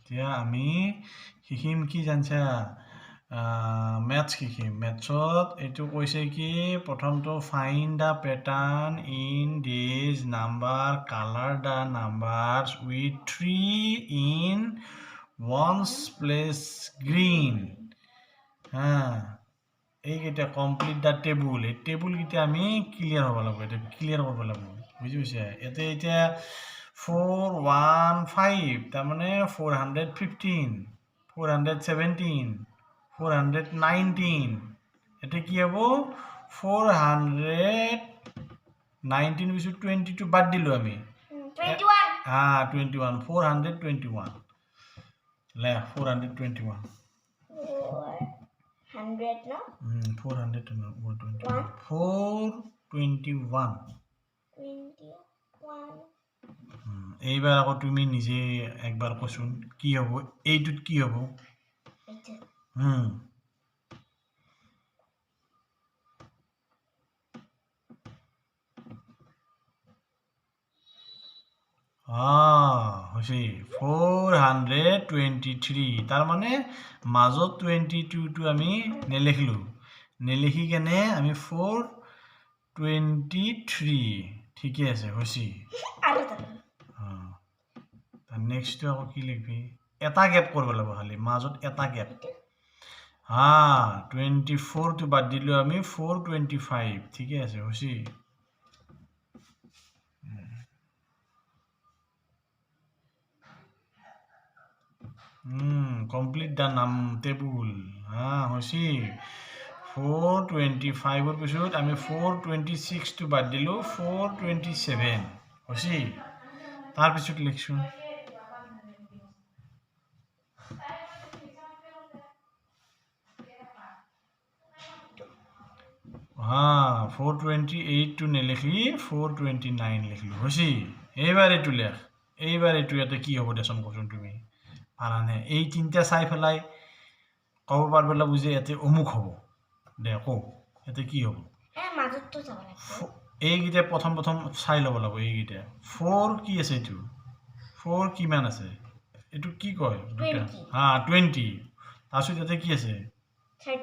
এতিয়া আমি শিকিম কি জানছা মেথছ শিকিম মেথছত এইটো কৈছে কি প্ৰথমটো find the pattern in these number colour the numbers with 3 in ones place green এইকেইটা কমপ্লিট দ্য টেবুল এই টেবুলকেইটা আমি ক্লিয়াৰ হ'ব লাগিব এতিয়া ক্লিয়াৰ কৰিব লাগিব বুজি পাইছে ইয়াতে এতিয়া 415 তাৰমানে 415 417 419 এটা কি হ'ব 419 পিছত 22 বাদ দিলো আমি 21 421 লে 421 100 no 421 এইবাৰ আকৌ তুমি নিজে একবাৰ কোৱাচোন কি হ'ব এইটোত কি হ'ব হৈছে 423 তাৰ মানে মাজত 22 টো আমি নেলিখি কেনে আমি 423 ঠিকে আছে হৈছে নেক্সটটো আকৌ কি লিখবি এটা গেপ কৰিব লাগিব খালি মাজত এটা গেপ 24 টো বাদ দিলো আমি 425 ঠিকে আছে হৈছে complete the table হৈছে 425 ৰ পিছত আমি 426 টো বাদ দিলো 427 হৈছে তাৰ পিছত লিখছো 428 টো নেলিখি 429 লিখলো হৈছে এইবাৰ এইটো লেখ এইবাৰ এইটো ইয়াতে কি হ'ব দেচোন কোৱাচোন তুমি পাৰানে এই তিনটা চাই ফেলাই ক'ব পাৰব লাগব যে ইয়াতে অমুক হ'ব দে কও ইয়াতে কি হ'ব মাজতটো যাব লাগিব এইকেইটা প্ৰথম চাই ল'ব লাগিব এইকেইটা 4 কি আছে এইটো 4 কিমান আছে এইটো কি কয় 20 তাৰপিছত ইয়াতে কি আছে 30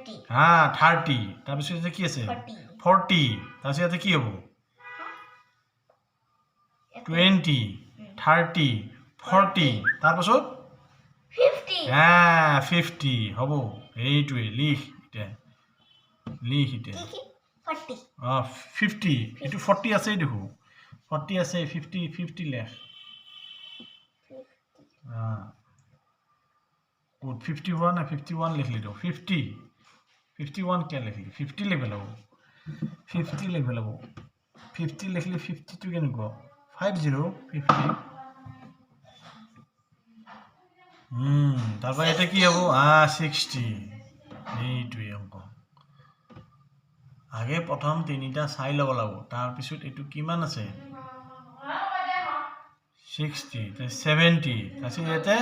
তাৰপিছত ইয়াতে কি আছে 40 তাৰপিছত ইয়াতে কি হ'ব 20 30 40 তাৰপিছত 50 হ'ব এইটোৱে লিখ এতিয়া 50 এইটো 40 আছে দেখো 40 আছে 50 লেখ 51 না 51 লিখলি তো 51 কে লিখলি 50 লিখব লাগিব 50 লিখব লাগিব 50 লিখলি 50 টো কেনেকুৱা 50 তাৰপৰ এটা কি হবো 60 এইটোৱে অঙ্ক আগে প্ৰথম তিনিটা চাই ল'ব লাগিব তাৰ পিছত এইটো কিমান আছে 60 70 তাৰপিছত ইয়াতে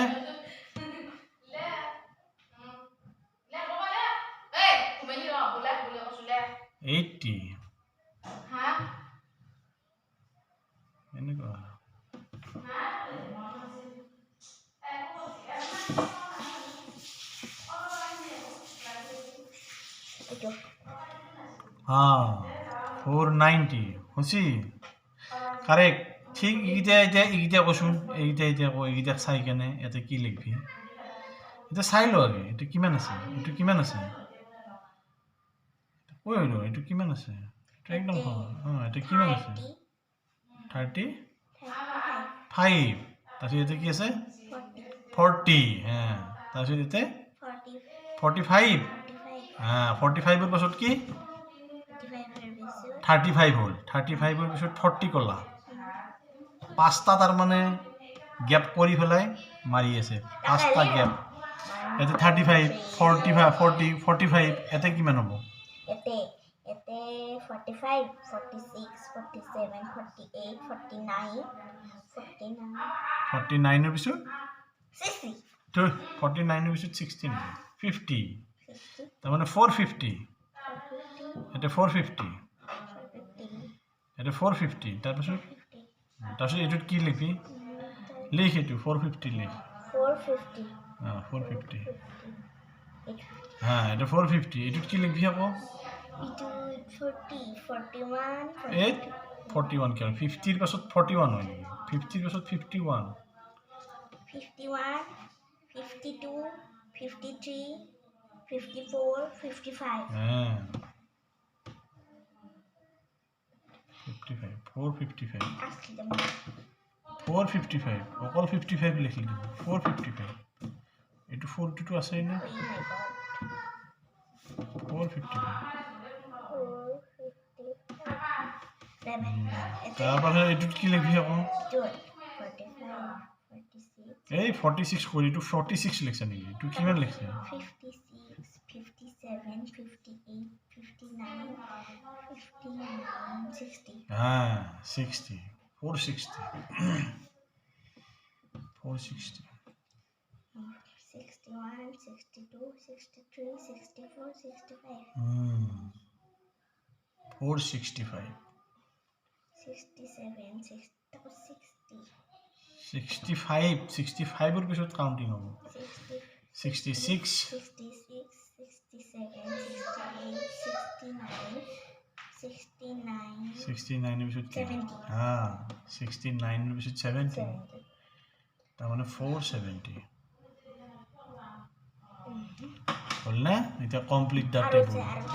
80 এনেকুৱা हाँ 490 हुसी करेक्ट ठीक इगिता कोसुन इगिता চাই কেনে এতে কি লিখবি এটা চাই ল আগে এটা কিমান আছে কই হলো এটা কিমান আছে এটা একদম এটা কিমান আছে 35 তাহলে এটা কি আছে 40 হ্যাঁ তাহলে এতে 45 হ্যাঁ 45 এর পাছত কি 35 হল 35 এর পিছত 40 কলা পাঁচটা তার মানে গ্যাপ কৰি ফেলাই মাৰি আছে পাঁচটা গ্যাপ এতে 35 45 এতে কিমান হ'ব এতে 45 46 47 48 49 49 এর পিছত 60 তো 49 এর পিছত 16 50 তার মানে 450 এটা 450 এটা 450 তারপিছত এটুত কি লিখবি লিখ এটু 450 লিখ 450. 450 850. হ্যাঁ এটা 450 এটুত কি লিখবি আকৌ Itu 40, 41, এই 42, 41 কিয় 50 ৰ পাছত 41 হয় নেকি 50 ৰ পাছত 51 51, 52, 53, 54, 55. হ্যাঁ 55 455 Ask them. 455 অকল 55 লিখি দিব 455 এইটো 42 আছেই না Oh my god. 455 455. তাৰপাছত এইটোত কি লিখবি আকৌ 45, 46. এই 46 কৰি এইটো 46 লিখছে নেকি এইটো কিমান লিখছে 56, 57, 58, 59, 59, 60. হ্যাঁ 60 460 460 61, 62, 63, 64, 65. 465 67, 60, 65 65 ৰ পিছত কাউন্টিং হ'ব 60, 66 66, 67, 68, 69, 69, 69 ৰ পিছত 70. হ্যাঁ 69 ৰ পিছত 70 70. তাৰমানে 470 হ'ল না এতিয়া কমপ্লিট দা আৰু টেবুল আছে, আৰু